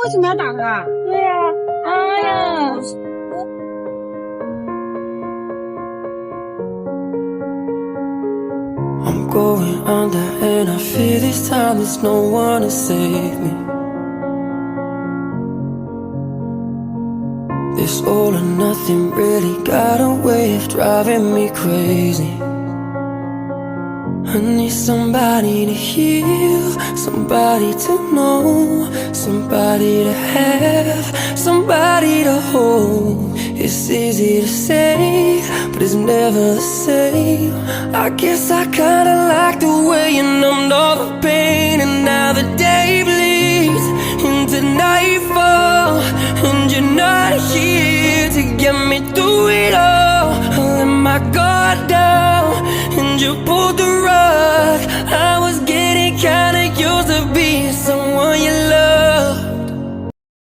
什么要打他啊？对呀，哎呀，I'm going under and I fear this time there's no one to save me. This all or nothing really got a way of driving me crazy. I need somebody to heal, somebody to know, somebody to have, somebody to hold. It's easy to say, but it's never the same. I guess I kinda like the way you numbed all the pain. And now the day bleeds into nightfall, and you're not here to get me through it all. I let my guard down and you pulled the rug. I was